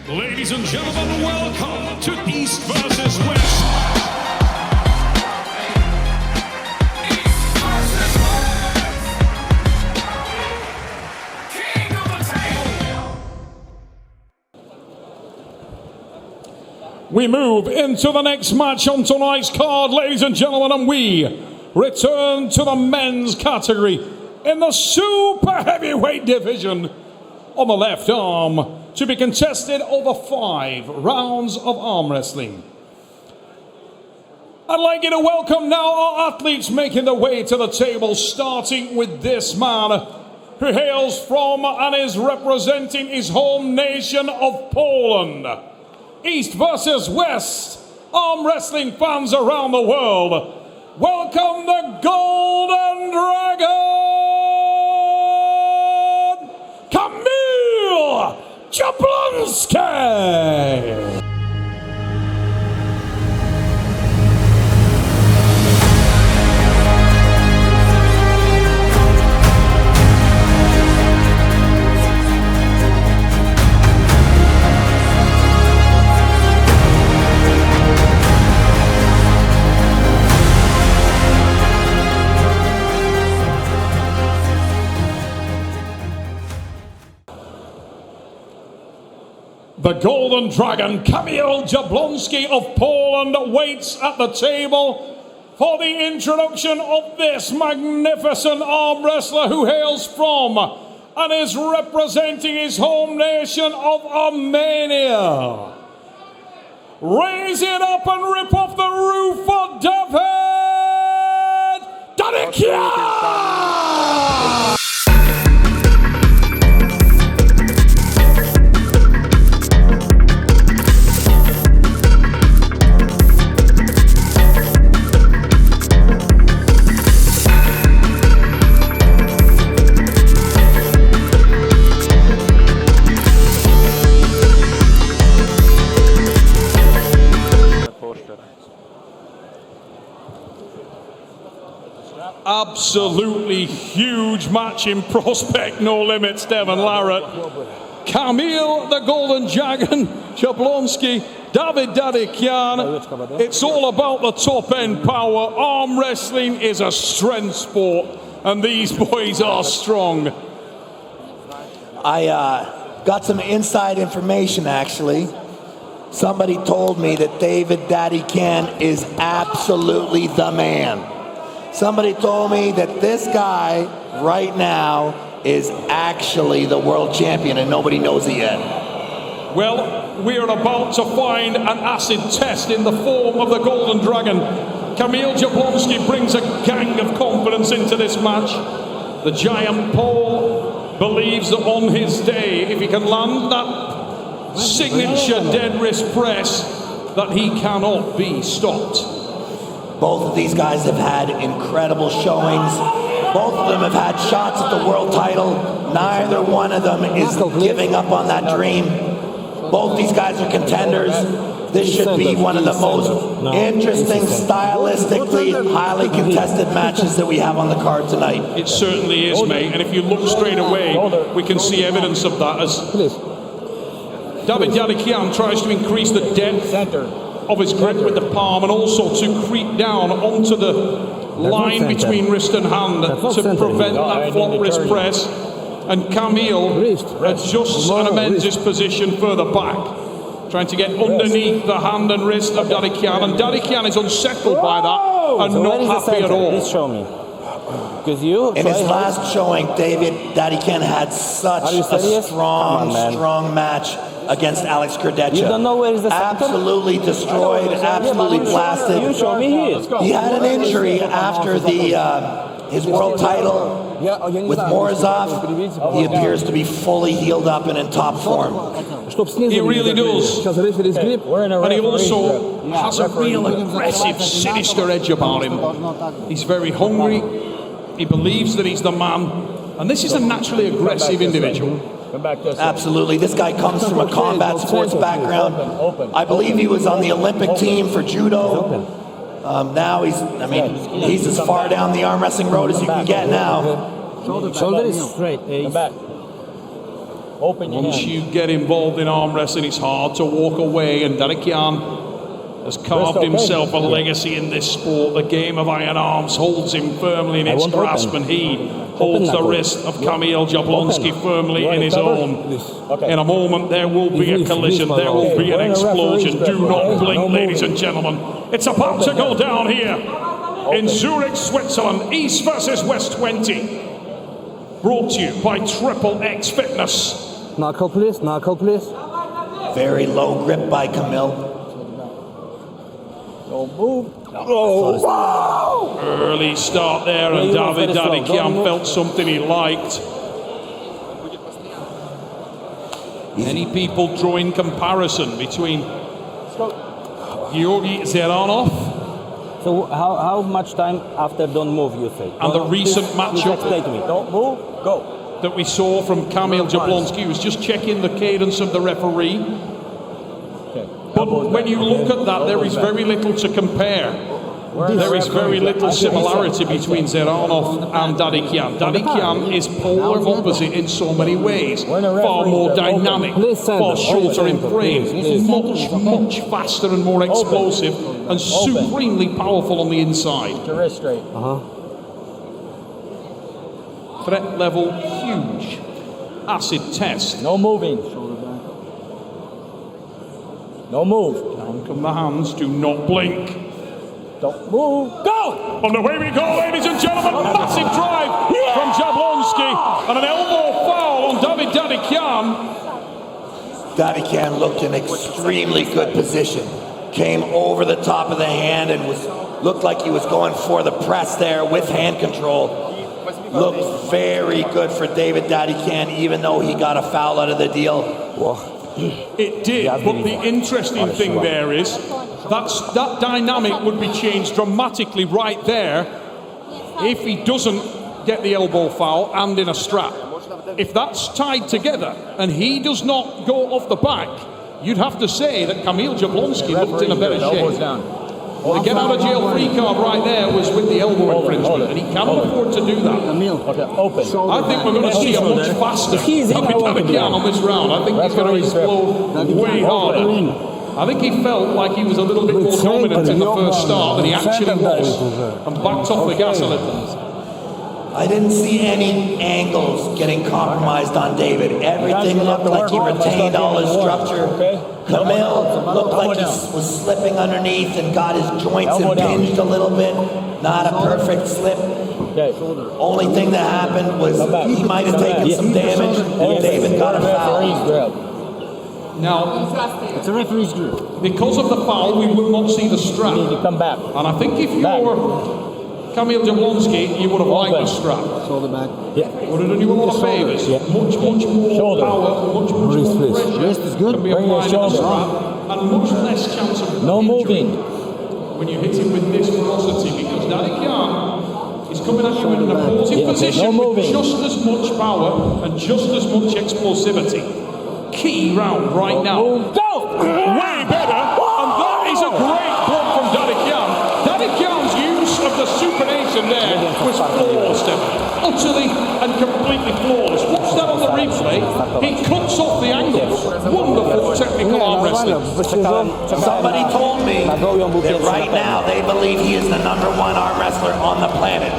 Ladies and gentlemen, welcome to East versus West. East versus West. King of the table. We move into the next match on tonight's card, ladies and gentlemen, and we return to the men's category in the super heavyweight division. On the left arm, to be contested over 5 rounds of arm wrestling. I'd like you to welcome now our athletes making their way to the table, starting with this man who hails from and is representing his home nation of Poland. East versus West, arm wrestling fans around the world, welcome the Golden Dragon, Kamil Jablonski! The Golden Dragon, Kamil Jablonski of Poland, waits at the table for the introduction of this magnificent arm wrestler who hails from and is representing his home nation of Armenia. Raise it up and rip off the roof for Dadikyan! Absolutely huge match in prospect, no limits, Devon Larratt. Kamil, the Golden Dragon, Jablonski, Dadikyan. It's all about the top end power. Arm wrestling is a strength sport, and these boys are strong. I got some inside information, actually. Somebody told me that Dadikyan is absolutely the man. Somebody told me that this guy right now is actually the world champion and nobody knows it yet. Well, we are about to find an acid test in the form of the Golden Dragon. Kamil Jablonski brings a gang of confidence into this match. The giant Pole believes that on his day, if he can land that signature dead wrist press, that he cannot be stopped. Both of these guys have had incredible showings. Both of them have had shots at the world title. Neither one of them is giving up on that dream. Both these guys are contenders. This should be one of the most interesting, stylistically, highly contested matches that we have on the card tonight. It certainly is, mate. And if you look straight away, we can see evidence of that as Dadikyan tries to increase the depth of his grip with the palm and also to creep down onto the line between wrist and hand to prevent that flop wrist press. And Kamil adjusts and amends his position further back, trying to get underneath the hand and wrist of Dadikyan. And Dadikyan is unsettled by that and not happy at all. Please show me. In his last showing, Dadikyan had such a strong match against Alex Kurdetcha. You don't know where is the center? Absolutely destroyed, absolutely blasted. You show me here. He had an injury after his world title with Morozov. He appears to be fully healed up and in top form. He really does. And he also has a real aggressive, sinister edge about him. He's very hungry. He believes that he's the man. And this is a naturally aggressive individual. Absolutely. This guy comes from a combat sports background. I believe he was on the Olympic team for judo. Now he's as far down the arm wrestling road as you can get now. Shoulder is straight. Open your Once hand. you get involved in arm wrestling, it's hard to walk away, and Dadikyan has carved okay. himself a legacy in this sport. The game of iron arms holds him firmly in its won't grasp, open. and he holds the knuckle. wrist of Kamil Jablonski Open. firmly You want in it his covered? own. Okay. In a moment, there will be a Release, collision, release, there will okay. be an We're in a explosion. referee's Do grip. not Okay. blink, No ladies moving. and gentlemen. It's about to go down here in Zurich, Switzerland. East versus West 20. Brought to you by Triple X Fitness. Knuckle, please. Knuckle, please. Very low grip by Kamil. Don't move. Oh, Early start there, and Yeah, you went David very slow. Don't Dadikyan move. felt something he liked. Many people drawing comparison between Georgi Zeranov So how much time after don't move you say? and the recent Please matchup explain to me. don't move. Go. that we saw from Kamil Jablonski. He was just checking the cadence of the referee. Okay. But when you look at that, there is very little to compare. There is very little similarity between Zeranov and Dadikyan. Dadikyan is polar opposite in so many ways. Far more dynamic, far shorter in frame, much faster and more explosive, and supremely powerful on the inside. Get your wrist straight. Threat level huge. Acid test. No moving. No move. Down come the hands. Do not blink. Don't move. Go! On the way we go, ladies and gentlemen. Massive drive from Jablonski and an elbow foul on David Dadikyan. Dadikyan looked in extremely good position. Came over the top of the hand and looked like he was going for the press there with hand control. Looked very good for David Dadikyan, even though he got a foul out of the deal. It did, but the interesting thing there is that dynamic would be changed dramatically right there if he doesn't get the elbow foul and in a strap. If that's tied together and he does not go off the back, you'd have to say that Kamil Jablonski looked in a better Elbows shape. down. The get out of jail free card right there was with the elbow infringement, and he cannot afford to do that. Kamil. Okay, open. I think we're going to see a much faster David Dadikyan on this round. I think he's going to explode way harder. I think he felt like he was a little bit more dominant in the first start than he actually was, and backed off the gas a little. I didn't see any angles getting compromised on David. Everything looked like he retained all his structure. Kamil looked like he was slipping underneath and got his joints impinged a little bit. Not a perfect slip. Okay. Only thing that happened was he might have taken some damage and David got a foul. Now, It's a referee's group. because of the foul, we will not see the strap. You need to come back. And I think if you're Kamil Jablonski, you would have liked the strap. Shoulder back. Would have done you a lot of favours. Much more Shoulder. power, much more Wrist, wrist. pressure Wrist is good. can be Bring your applied to the shoulder. strap, and much less chance of No injury moving. when you hit him with this velocity, because Dadikyan is coming at you in an opposing position no with moving. just as much power and just as much explosivity. Key round right now. Go! Way better, and that is a great block from Dadikyan. Dadikyan's use of the supination there was flawless, utterly and completely flawless. Watch that on the replay. He cuts off the angles. Wonderful technical arm wrestling. Somebody told me that right now they believe he is the #1 arm wrestler on the planet.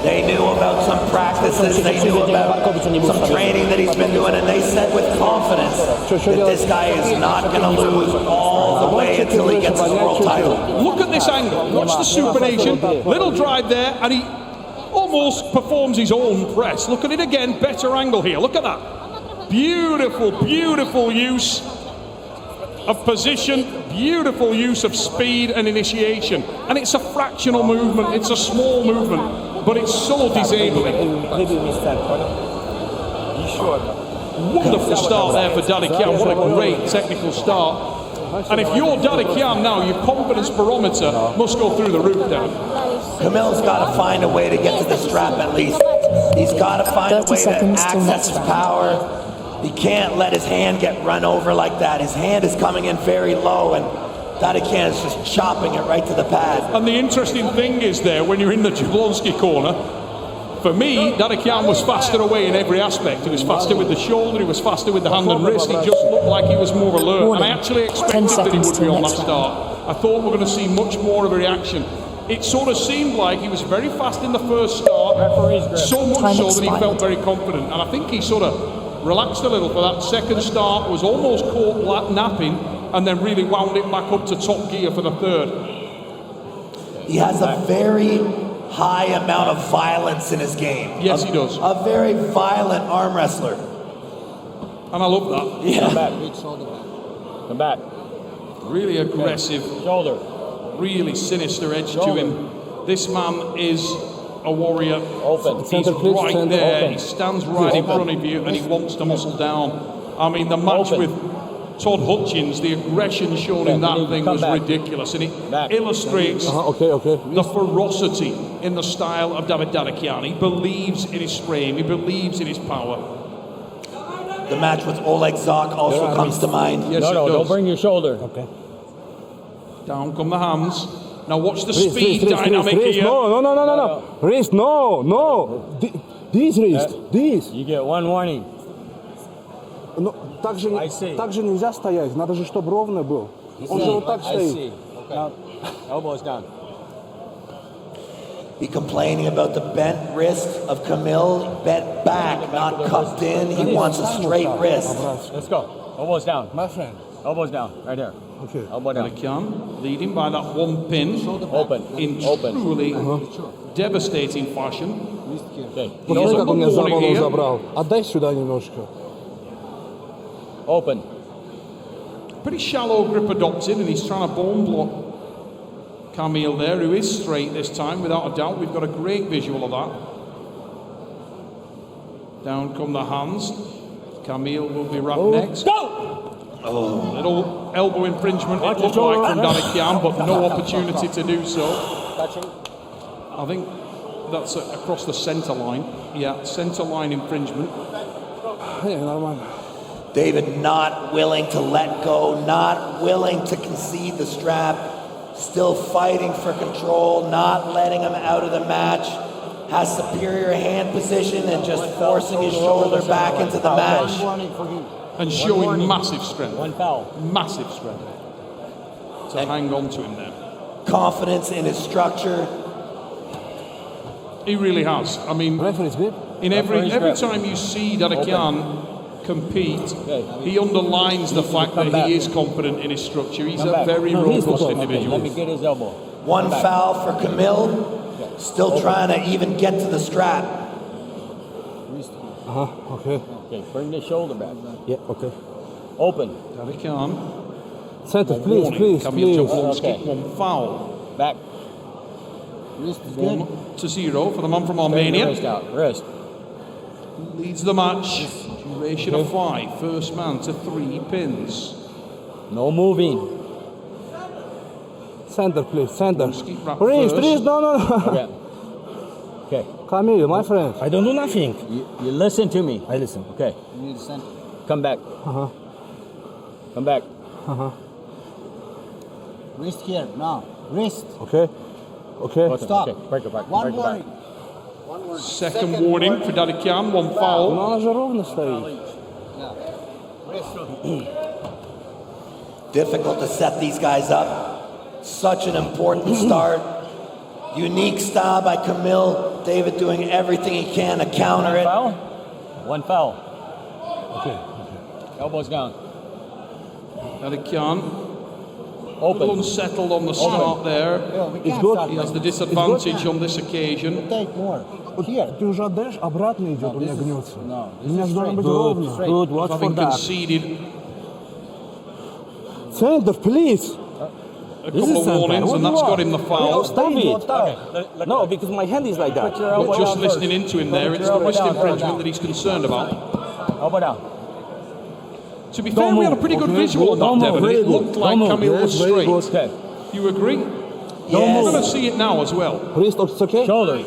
They knew about some practices, they knew about some training that he's been doing, and they said with confidence that this guy is not going to lose all the way until he gets his world title. Look at this angle. Watch the supination. Little drive there, and he almost performs his own press. Look at it again. Better angle here. Look at that. Beautiful, beautiful use of position, beautiful use of speed and initiation. And it's a fractional movement. It's a small movement, but it's so disabling. Wonderful start there for Dadikyan. What a great technical start. And if you're Dadikyan now, your confidence barometer must go through the roof down. Kamil's got to find a way to get to the strap at least. He's got to find a way to access his power. He can't let his hand get run over like that. His hand is coming in very low, and Dadikyan is just chopping it right to the pad. And the interesting thing is there, when you're in the Jablonski corner, For me, Dadikyan was faster away in every aspect. He was faster with the shoulder, he was faster with the hand and wrist. He just looked like he was more alert. And I actually expected that he would be on that start. I thought we were going to see much more of a reaction. It sort of seemed like he was very fast in the first start, so much so that he felt very confident. And I think he sort of relaxed a little for that second start, was almost caught napping, and then really wound it back up to top gear for the third. He has a very high amount of violence in his game. Yes, he does. A very violent arm wrestler. And I love that. Yeah. Come back. Come back. Really aggressive. Shoulder. Really sinister edge to him. This man is a warrior. Open. He's right there. He stands right in front of you and he wants to muscle down. I mean, the match with Todd Hutchins, the aggression shown in that thing was ridiculous, and it illustrates the ferocity in the style of David Dadikyan. He believes in his frame. He believes in his power. The match with Oleg Zak also comes to mind. Yes, it does. Don't bring your shoulder. Okay. Down come the hands. Now watch the speed dynamic here. No. Wrist, no. This wrist, this. You get one warning. No, так же нельзя стоять. Надо же, чтобы ровно был. Он же вот так стоит. Now, elbows down. He complaining about the bent wrist of Kamil, bent back, not cupped in. He wants a straight wrist. Let's go. Elbows down. My friend. Elbows down. Right there. Okay. Elbow down. Dadikyan leading by that one pin Open. in truly devastating fashion. Okay. Посмотри, как он меня за голову here. забрал. Отдай сюда немножко. Open. Pretty shallow grip adopted, and he's trying to bone block Kamil there, who is straight this time, without a doubt. We've got a great visual of that. Down come the hands. Kamil will be wrapped next. Go! Little elbow infringement, it looked like, from Dadikyan, but no opportunity to do so. I think that's across the centre line. Yeah, centre line infringement. Нормально. David not willing to let go, not willing to concede the strap, still fighting for control, not letting him out of the match, has superior hand position and just forcing his shoulder back into the match. And showing massive strength. One foul. Massive strength. To hang on to him there. Confidence in his structure. He really has. I mean, Referee's good. in every time you see Dadikyan compete, he underlines the fact that he is confident in his structure. He's a very robust individual. Let me get his elbow. One foul for Kamil, still trying to even get to the strap. Okay. Okay, bring the shoulder back. Yeah, okay. Open. Dadikyan. Center, please, Warning, please, Kamil please. Jablonski, Okay. one foul. Back. 1-0 for the man from Bring the Armenia. wrist out. Wrist. Leads the match. Duration of 5. First man to 3 pins. No moving. Center, please, center. Wrap Wrist, first. no. Okay. Okay. Kamil, my friend. I don't do nothing. You listen to me. I listen. Okay. Come back. Come back. Wrist here, now. Wrist. Okay. Stop. Okay. Break it back. One Break it back. warning. Second warning for Dadikyan, 1 foul. Но она же ровно стоит. Difficult to set these guys up. Such an important start. Unique style by Kamil. David doing everything he can to counter it. Foul? One foul. Okay. Elbows down. Dadikyan, a little Open. unsettled on the start there. It's good. He has the disadvantage on this occasion. Take more. Here. Ты уже отдаешь, обратно идет, у меня гнется. No. У меня же должно быть ровно. Good, watch for Having that. conceded Center, please. a couple of center. warnings, and that's got him the foul. Stop it. No, because my hand is like that. But just listening into him there, it's the wrist infringement that he's concerned about. Elbow down. To be fair, we had a pretty good visual on that, Devon. It looked like Kamil was straight. Okay. You agree? Yes. We're going to see it now as well. Wrist, it's okay? Shoulder.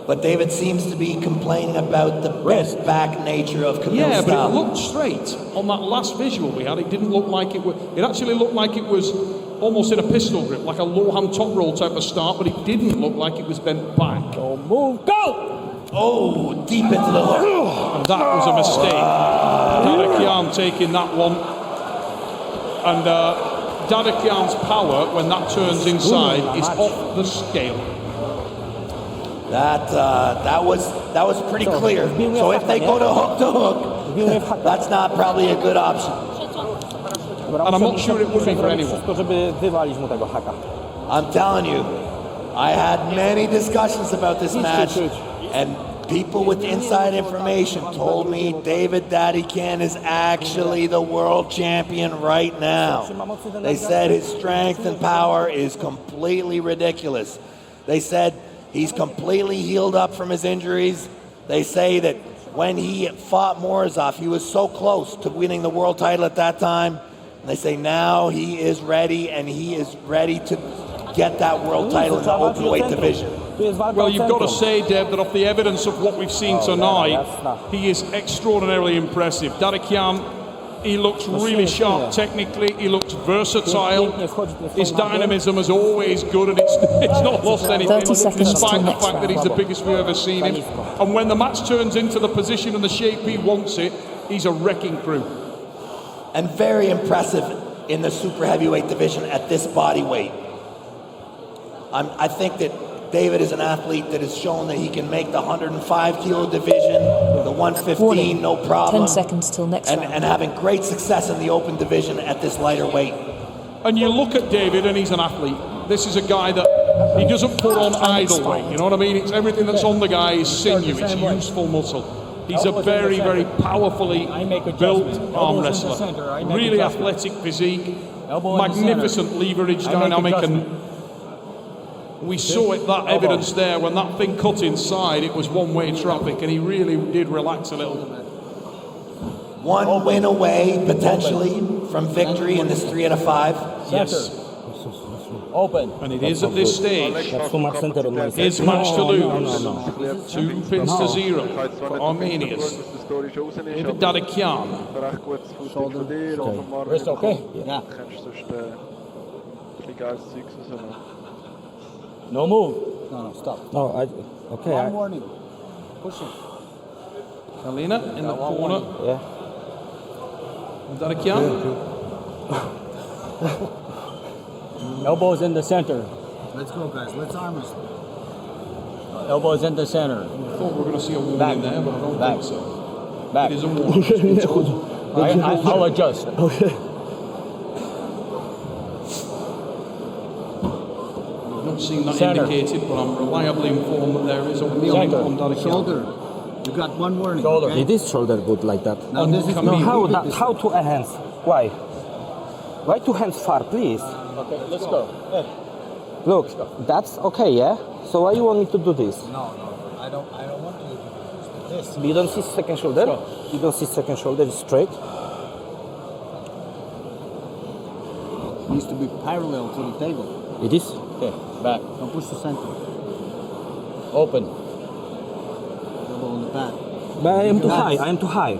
But David seems to be complaining about the bent back nature of Kamil's Yeah, but style. it looked straight. On that last visual we had, it didn't look like it was. It actually looked like it was almost in a pistol grip, like a low hand top roll type of start, but it didn't look like it was bent back. Don't move. Go! Oh, deep into the hook. And that was a mistake. Dadikyan taking that one. And Dadikyan's power, when that turns inside, is off the scale. That was pretty clear. So if they go to hook, that's not probably a good option. And I'm not sure it would be for anyone. Żeby wywalić mu tego haka. I'm telling you, I had many discussions about this match, and people with inside information told me David Dadikyan is actually the world champion right now. They said his strength and power is completely ridiculous. They said he's completely healed up from his injuries. They say that when he fought Morozov, he was so close to winning the world title at that time. And they say now he is ready, and he is ready to get that world title in the openweight division. Well, you've got to say, Deb, that off the evidence of what we've seen tonight, he is extraordinarily impressive. Dadikyan, he looks really sharp technically, he looks versatile, his dynamism is always good, and it's not lost anything, despite the fact that he's the biggest we've ever seen him. And when the match turns into the position and the shape he wants it, he's a wrecking crew. And very impressive in the super heavyweight division at this body weight. I think that David is an athlete that has shown that he can make the 105 kilo division, the 115, no problem. 10 seconds till next round. And having great success in the open division at this lighter weight. And you look at David, and he's an athlete. This is a guy that he doesn't put on idle weight. You know what I mean? It's everything that's on the guy is sinew. It's useful muscle. He's a very, very powerfully built arm wrestler. Really athletic physique, magnificent leverage dynamic, and we saw it, that evidence there. When that thing cut inside, it was one-way traffic, and he really did relax a little. One win away, potentially, from victory in this 3 out of 5. Yes. Open. And it is at this stage his match to lose. 2 pins to 0 for Armenia's David Dadikyan. Wrist okay? Yeah. No move. No, stop. No, okay. One warning. Push it. Kalina in the corner. Yeah. Dadikyan. Elbows in the center. Let's go, guys. Let's arm wrestle. Elbows in the center. I thought we were going to see a warning there, but I don't think so. Back. It is a warning. It's been told. I'll adjust. Okay. I've not seen that Center. indicated, but I'm reliably informed that there is a warning Center. on Dadikyan. Shoulder. You got one warning. Shoulder. Okay? It is shoulder good like that. Now this is Kamil. How two hands? Why? Why two hands far, please? Okay, let's go. Hey. Look, that's okay, yeah? So why you want me to do this? No. I don't want you to do this. You don't see second shoulder? You don't see second shoulder, it's straight. Needs to be parallel to the table. It is? Okay, back. Don't push the center. Open. Elbow on the pad. But I am too high, I am too high.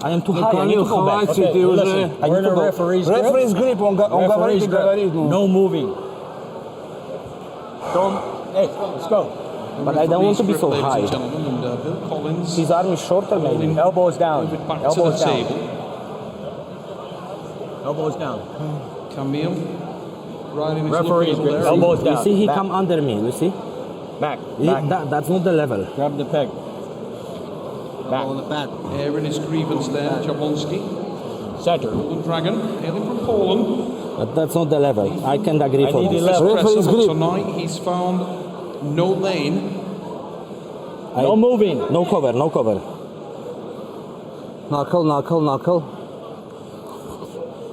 I am too high, I need to go back. Okay, listen. We're in a referee's grip. Referee's grip, он говорит и говорит. No moving. Don't. Hey, let's go. But I don't want to be so Ladies high. and gentlemen, and Bill Collins His arm is shorter maybe. Elbows down. move it back to the Elbows down. table. Elbows down. Camille riding his Referee's level grip. there. Elbows You down. see, he Back. come under me, you see? Back. Back. That's not the level. Grab the peg. Elbow on the pad. Airing his grievance there, Jablonski. Center. Golden Dragon, hailing from Poland. But that's not the level. I can't agree for need this. 11. Referee's But grip. tonight he's found no lane. No moving. No cover, no cover. Knuckle.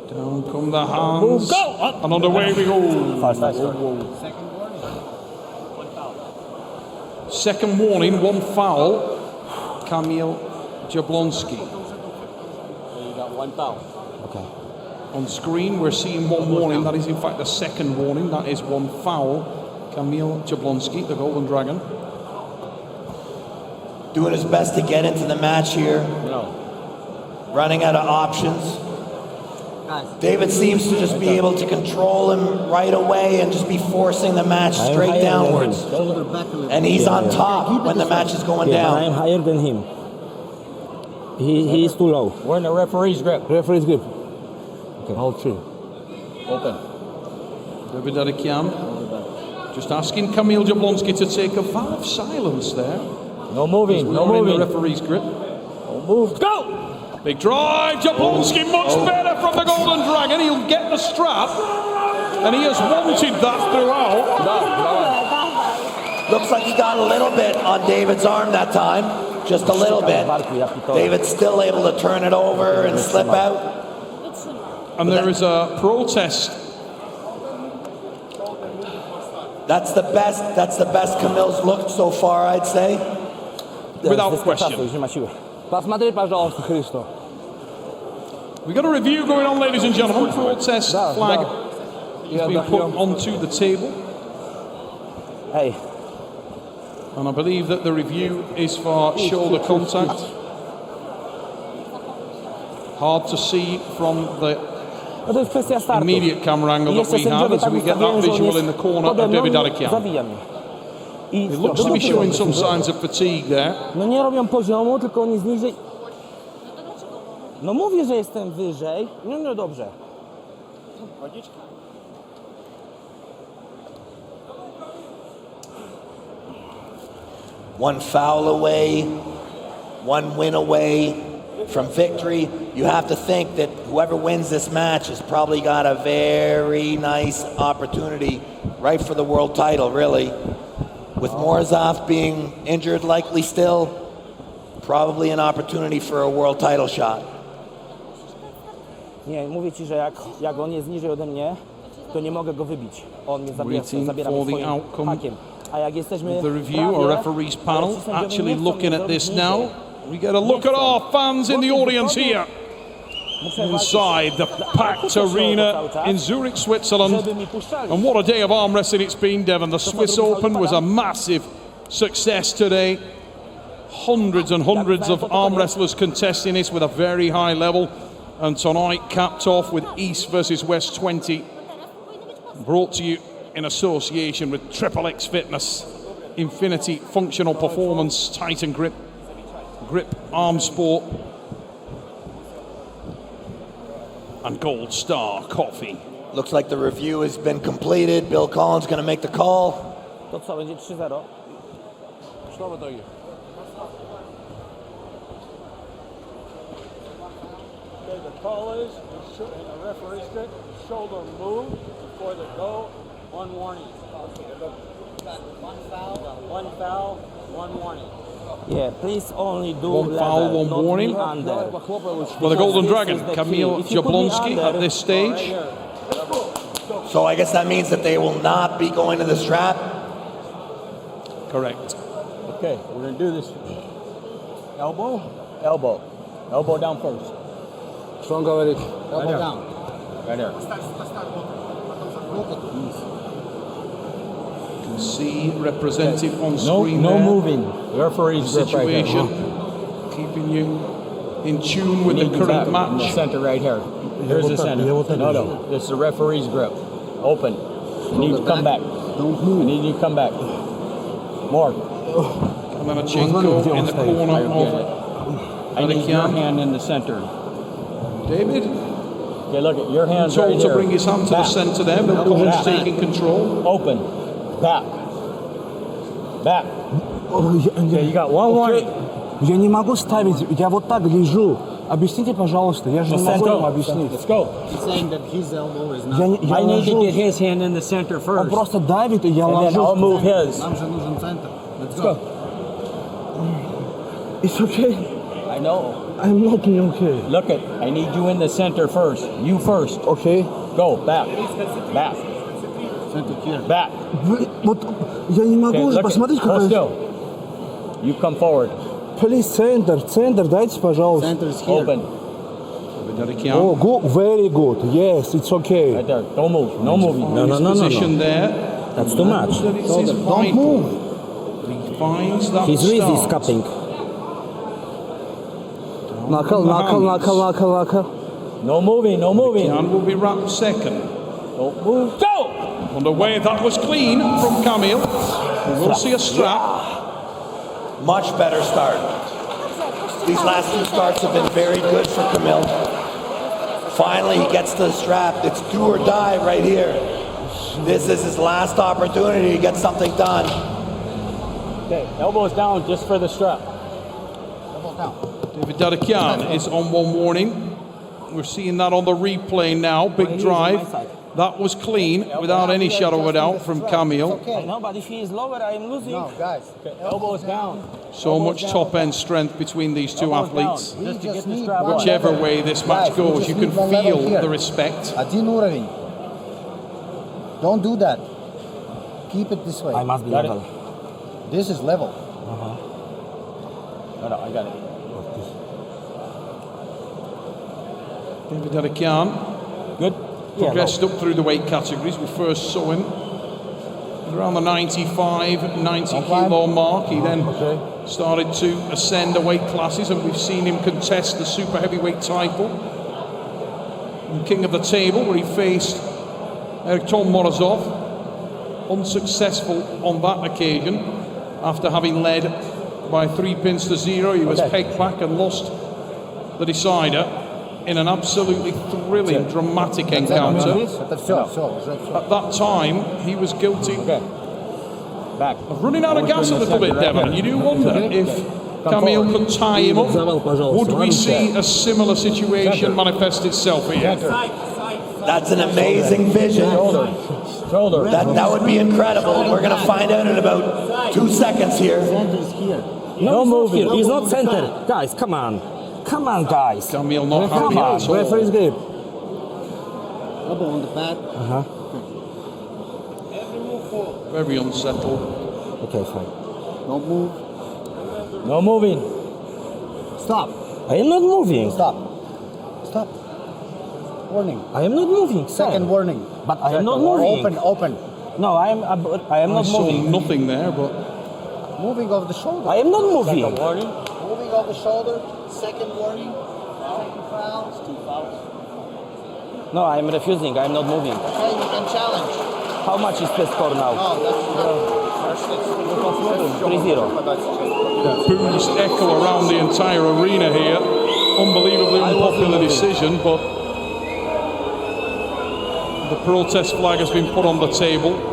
Down come the hands. Go! Up. And on the way we go. Fast. Second warning, 1 foul. Kamil Jablonski. You got 1 foul. Okay. On screen, we're seeing 1 warning. That is, in fact, the second warning. That is 1 foul. Kamil Jablonski, the Golden Dragon. Doing his best to get into the match here. No. Running out of options. David seems to just be able to control him right away and just be forcing the match straight downwards. Shoulder back a little. And he's on top when the match is going Yeah, but I am down. higher than him. He is too low. We're in the referee's grip. Referee's grip. Okay, hold tree. Open. David Dadikyan just asking Kamil Jablonski to take a vow of silence there. No moving. We No are in the moving. referee's grip. No move. Go! Big drive, Jablonski much better from the Golden Dragon. He'll get the strap, and he has wanted that throughout. Looks like he got a little bit on David's arm that time. Just a little bit. David's still able to turn it over and slip out. And there is a protest. That's the best Kamil's looked so far, I'd say. Without question. Посмотри, пожалуйста, Христо. We've got a review going on, ladies and gentlemen. Protest flag is being put onto the table. Hey. And I believe that the review is for shoulder contact. Hard to see from the No to jest kwestia startu. immediate camera angle that we have as we get that visual in the corner of David Dadikyan. Zawija mnie. He looks to be showing some signs of fatigue there. No nie robią poziomu, tylko oni zniżej. No mówię, że jestem wyżej. No dobrze. One foul away, one win away from victory. You have to think that whoever wins this match has probably got a very nice opportunity right for the world title, really. With Morozov being injured likely still, probably an opportunity for a world title shot. Nie, mówię ci, że jak on jest niżej ode mnie, to nie mogę go wybić. On mnie zabiera swoim hakiem. A jak jesteśmy The review, our referees panel, actually looking at this now. We get a look at our fans in the audience here. Inside the packed arena in Zurich, Switzerland. And what a day of arm wrestling it's been, Devon. The Swiss Open was a massive success today. Hundreds and hundreds of arm wrestlers contesting this with a very high level. And tonight capped off with East versus West 20. Brought to you in association with Triple X Fitness, Infinity Functional Performance, Titan Grip, Grip Arm Sport, and Gold Star Coffee. Looks like the review has been completed. Bill Collins going to make the call. To co, będzie 3-0? Что в итоге? Okay, the call is, in the referee's stick, shoulder move before the go, one warning. One foul, one warning. Yeah, please only do One foul, level, one not warning. me under. For the Golden Dragon, This is the Kamil key. If you put me Jablonski under- at this stage. So I guess that means that they will not be going to the strap. Correct. Okay, we're going to do this. Elbow. Elbow. Elbow down first. Что он говорит? Elbow down. Right there. You can see represented on No, screen no there. moving. Referee's grip right here. Situation, keeping you in tune with the Need you back current in the match. center right here. Here's the center. No. This is the referee's grip. Open. You need to come back. Don't move. I need you to come back. More. Kamanachenko in the corner of I need your Dadikyan. hand in the center. David Okay, look at your hands right told here. to bring his hand to the Back. centre there. Bill Collins taking control. Open. Back. Back. Okay, you got one warning. Я не могу ставить, я вот так лежу. Объясните, пожалуйста, я же не могу вам объяснить. Let's go. He's saying that his elbow is not. Я I need to get ложусь, his hand in the center он first. просто давит, и я And then I'll ложусь. move his. Нам же нужен центр. Let's go. It's okay, I know. I'm not okay. Look it. I need you in the center first. You first. Okay? Go. Back. Back. Center here. Back. Вот я не могу Okay, уже look it. посмотреть, Hold какая... still. You come forward. Please, центр, дайте, пожалуйста. Center is here. Open. Dadikyan. Oh, good, very good. Yes, it's okay. Right there. Don't move. No moving. His position there. That's too much. That it is Don't vital. move. He finds that His wrist is start. cupping. Накал. No moving, no moving. Dadikyan will be wrapped second. Don't move. Go! Underway, that was clean from Kamil. We will see a strap. Much better start. These last two starts have been very good for Kamil. Finally, he gets to the strap. It's do or die right here. This is his last opportunity to get something done. Okay, elbows down just for the strap. David Dadikyan is on one warning. We're seeing that on the replay now. Big drive. That was clean, without any shadow of a doubt, from Kamil. I know, but if he is lower, I am losing. No, guys. Okay, elbows down. So much top-end strength between these two athletes. Down, just to get the need strap one. on. Whichever way this match goes, you can feel the respect. Один уровень. Don't do that. Keep it this way. I must be Got it. level. This is level. No, I got it. David Dadikyan Good. progressed up through the weight categories. We first saw him at around the 95, 90 kilo mark. He then started to ascend the weight classes, and we've seen him contest the super heavyweight title. And King of the Table, where he faced Tom Morozov, unsuccessful on that occasion. After having led by 3 pins to 0, he was pegged back and lost the decider in an absolutely thrilling, dramatic encounter. Это все, уже все. At that time, he was guilty Back. of running out of gas a little bit, Devon. And you do wonder if Kamil could tie him up. Would we see a similar situation manifest itself here? That's an amazing vision. Shoulder. That would be incredible. We're going to find out in about 2 seconds here. No moving. He's not centered. Guys, come on. Come on, guys. Kamil not happy at all. Referee's grip. Elbow on the pad. Very unsettled. Okay, fine. Don't move. No moving. Stop. I am not moving. Stop. Stop. Warning. I am not moving. Second sir. warning. But I am not moving. Open. No, I am I not saw moving. nothing there, but Moving of the shoulder. I am not moving. Warning. Moving of the shoulder. Second warning. Second fouls. 2 fouls. No, I am refusing. I am not moving. Okay, you can challenge. How much is the score now? No, that's 3-0. boos echo around the entire arena here. Unbelievably unpopular decision, but the protest flag has been put on the table.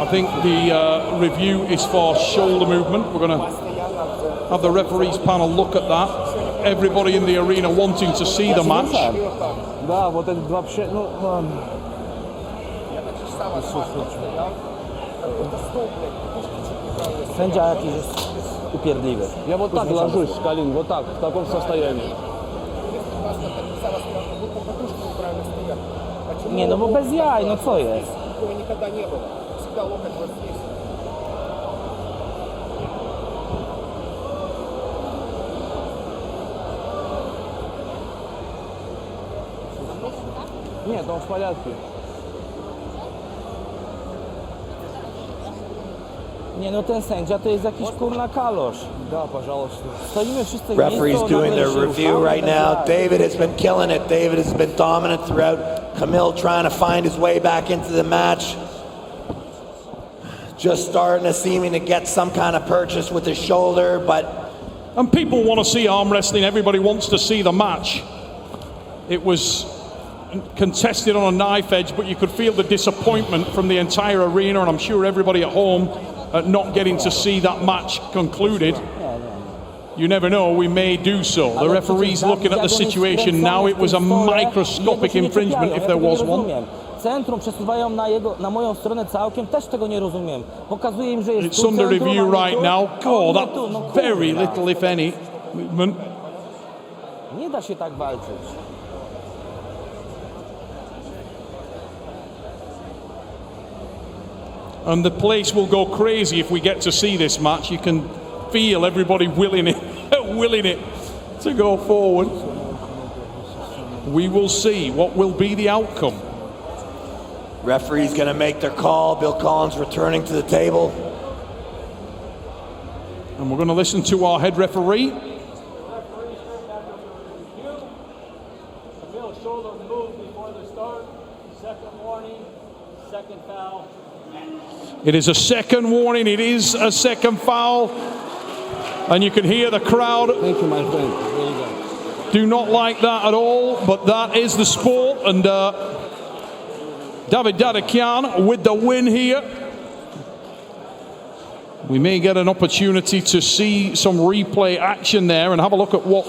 I think the review is for shoulder movement. We're going to have the referees panel look at that. Everybody in the arena wanting to see the match. Да, вот эти два Sędzia jakiś jest upierdliwy. Я вот так ложусь, Калин, вот так, в таком состоянии. Nie, no bo bez jaj, no co jest? Нет, он в порядке. Nie, no ten sędzia to jest jakiś kurna kalosz. Да, пожалуйста. Stoimy wszyscy w Referee's miejscu, doing nagle their się review ruszamy, right bez now. jaj. David has been killing it. David has been dominant throughout. Kamil trying to find his way back into the match. Just starting to seeming to get some kind of purchase with his shoulder, but And people want to see arm wrestling. Everybody wants to see the match. It was contested on a knife edge, but you could feel the disappointment from the entire arena, and I'm sure everybody at home at not getting to see that match concluded. You never know, we may do so. The referee's looking at the situation now. It was a microscopic infringement if there was one. Centrum przesuwają na moją stronę całkiem, też tego nie rozumiem. Pokazuje im, że jest It's tu under centrum, review a nie right tu, now. a God, nie that tu, no very kurwa. little, if any, movement. Nie da się tak walczyć. And the place will go crazy if we get to see this match. You can feel everybody willing it to go forward. We will see what will be the outcome. referee's going to make their call. Bill Collins returning to the table. And we're going to listen to our head referee. shoulder move before the start. Second warning, second foul. It is a second warning. It is a second foul. And you can hear the crowd. Thank you, my friend. Really good. Do not like that at all, but that is the sport. And David Dadikyan with the win here. We may get an opportunity to see some replay action there and have a look at what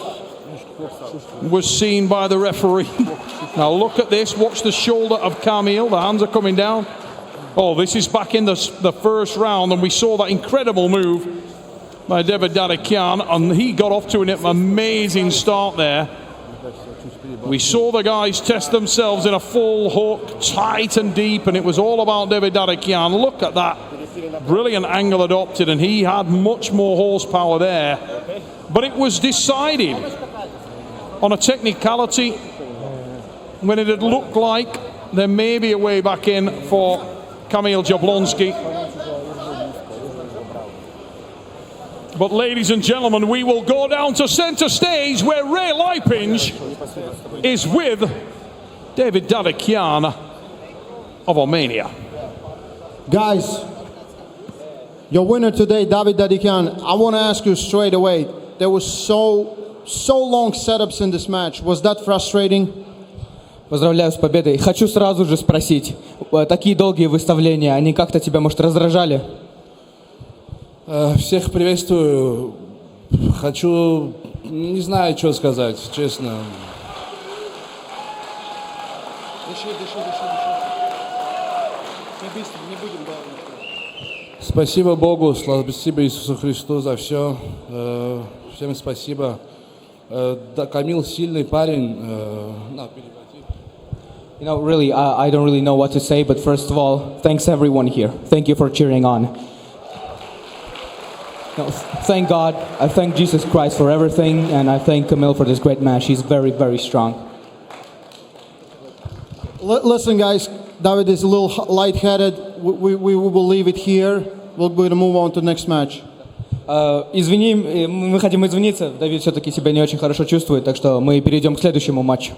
was seen by the referee. Now look at this. Watch the shoulder of Kamil. The hands are coming down. Oh, this is back in the first round, and we saw that incredible move by David Dadikyan, and he got off to an amazing start there. We saw the guys test themselves in a full hook, tight and deep, and it was all about David Dadikyan. Look at that brilliant angle adopted, and he had much more horsepower there. But it was decided on a technicality when it had looked like there may be a way back in for Kamil Jablonski. But ladies and gentlemen, we will go down to center stage where Ray Lipinge is with David Dadikyan of Armenia. Guys, your winner today, David Dadikyan, I want to ask you straight away, there was so long setups in this match. Was that frustrating? Поздравляю с победой. Хочу сразу же спросить, такие долгие выставления, они как-то тебя, может, раздражали? Всех приветствую. Хочу, не знаю, что сказать, честно. Спасибо Богу, спасибо Иисусу Христу за все. Всем спасибо. Да, Камил сильный парень. You know, really, I don't really know what to say, but first of all, thanks everyone here. Thank you for cheering on. No, thank God, I thank Jesus Christ for everything, and I thank Kamil for this great match. He's very, very strong. Listen, guys, David is a little lightheaded. We will leave it here. We're going to move on to the next match. Извини, мы хотим извиниться. Давид все-таки себя не очень хорошо чувствует, так что мы перейдем к следующему матчу.